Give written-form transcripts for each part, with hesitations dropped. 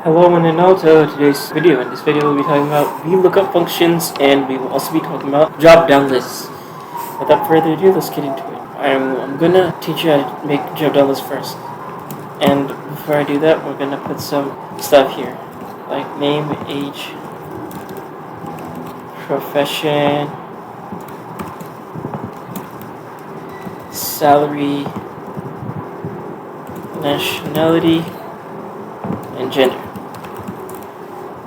Hello and hello to today's video. In this video we'll be talking about VLOOKUP functions and we will also be talking about drop-down lists. Without further ado, let's get into it. I'm gonna teach you how to make drop-down lists first. And before I do that, we're gonna put some stuff here. Like name, age, profession, salary, nationality, and gender.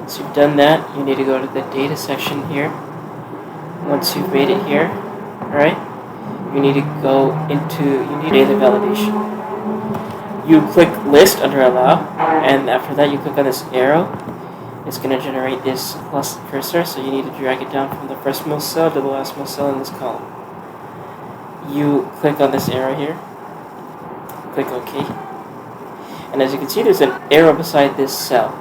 Once you've done that, you need to go to the data section here. Once you've made it here, alright, you need to go into data validation. You click list under allow, and after that you click on this arrow. It's going to generate this plus cursor, so you need to drag it down from the firstmost cell to the lastmost cell in this column. You click on this arrow here, click OK, and as you can see there's an arrow beside this cell.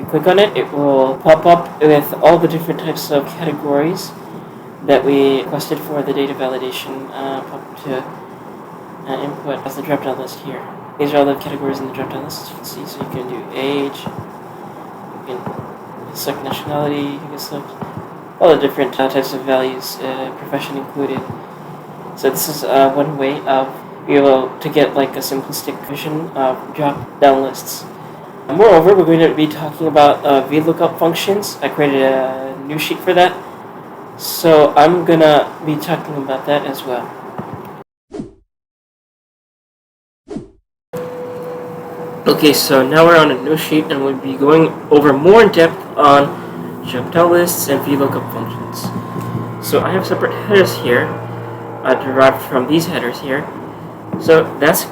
Click on it, it will pop up with all the different types of categories that we requested for the data validation pop to input as the drop-down list here. These are all the categories in the drop-down list, as you can see. So you can do age, you can select nationality, you can select all the different types of values, profession included. So this is one way of being able to get like a simplistic version of drop-down lists. Moreover, we're going to be talking about VLOOKUP functions. I created a new sheet for that, so I'm going to be talking about that as well. Okay, so now we're on a new sheet and we'll be going over more in depth on drop-down lists and VLOOKUP functions. So I have separate headers here, derived from these headers here. So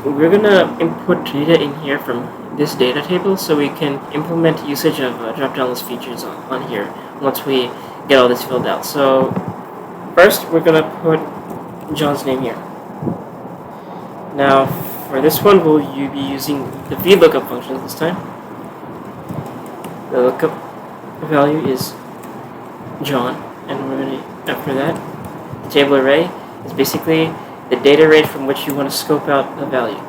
we're going to input data in here from this data table so we can implement usage of drop-down list features on here once we get all this filled out. So first we're going to put John's name here. Now for this one we'll be using the VLOOKUP function this time. The lookup value is John, and we're going to, after that, the table array is basically the data array from which you want to scope out the value.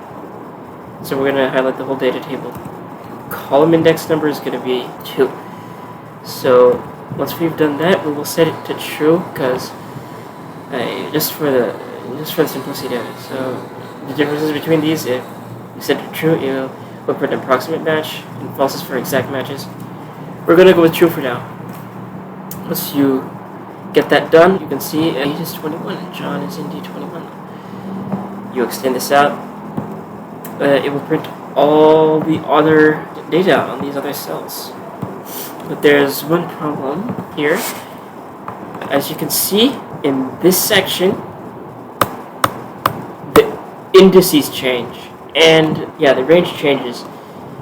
So we're going to highlight the whole data table. Column index number is going to be 2. So once we've done that, we will set it to true because just for the simplicity of it. So the differences between these, if you set it to true, it will look for an approximate match, and false is for exact matches. We're going to go with true for now. Once you get that done, you can see age is 21 and John is indeed 21. You extend this out. It will print all the other data on these other cells. But there's one problem here. As you can see in this section, the indices change. And yeah, the range changes.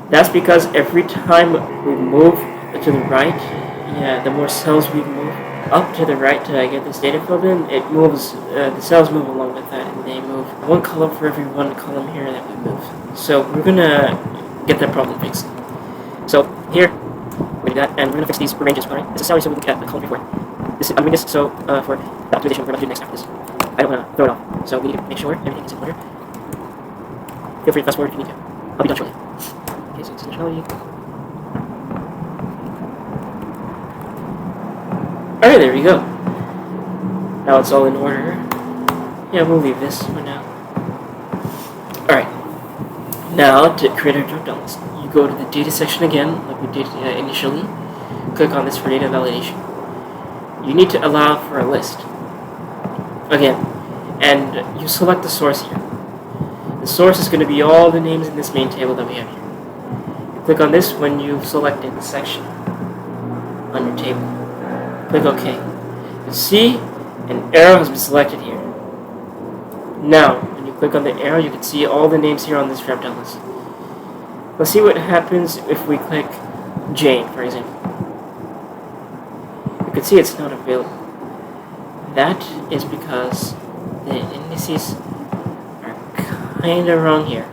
That's because every time we move to the right, the more cells we move up to the right to get this data filled in, it moves, the cells move along with that, and they move one column for every one column here that we move. So we're gonna get that problem fixed. So here, we do that, and we're gonna fix these ranges, alright? This is salary, so we look at the column before. I'm doing this so for the optimization we're about to do next after this. I don't wanna throw it off, so we need to make sure everything is in order. Feel free to fast forward if you need to. I'll be done shortly. Okay, so it's nationality. Alright, there we go. Now it's all in order. Yeah, we'll leave this for now. Alright. Now, to create our drop-down list, you go to the data section again, like we did initially. Click on this for data validation. You need to allow for a list. Again. And you select the source here. The source is going to be all the names in this main table that we have here. You click on this when you've selected the section on your table. Click OK. You see an arrow has been selected here. Now, when you click on the arrow, you can see all the names here on this drop-down list. Let's see what happens if we click Jane, for example. You can see it's not available. That is because the indices are kind of wrong here.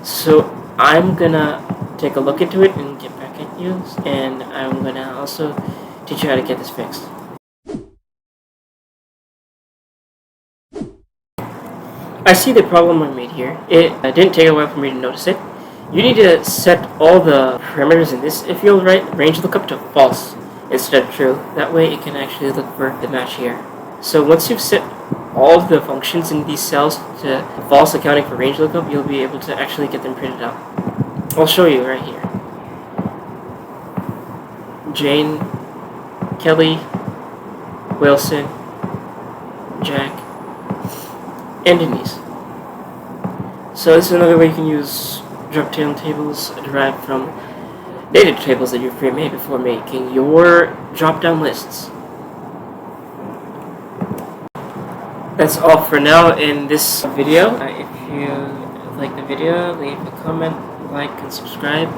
So I'm gonna take a look into it and get back at you, and I'm gonna also teach you how to get this fixed. I see the problem I made here. It didn't take a while for me to notice it. You need to set all the parameters in this field right, range lookup, to false instead of true. That way it can actually look for the match here. So once you've set all of the functions in these cells to false, accounting for range lookup, you'll be able to actually get them printed out. I'll show you right here. Jane, Kelly, Wilson, Jack, and Denise. So this is another way you can use drop-down tables derived from data tables that you've pre-made before making your drop-down lists. That's all for now in this video. If you like the video, leave a comment, like, and subscribe.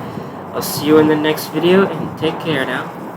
I'll see you in the next video, and take care now.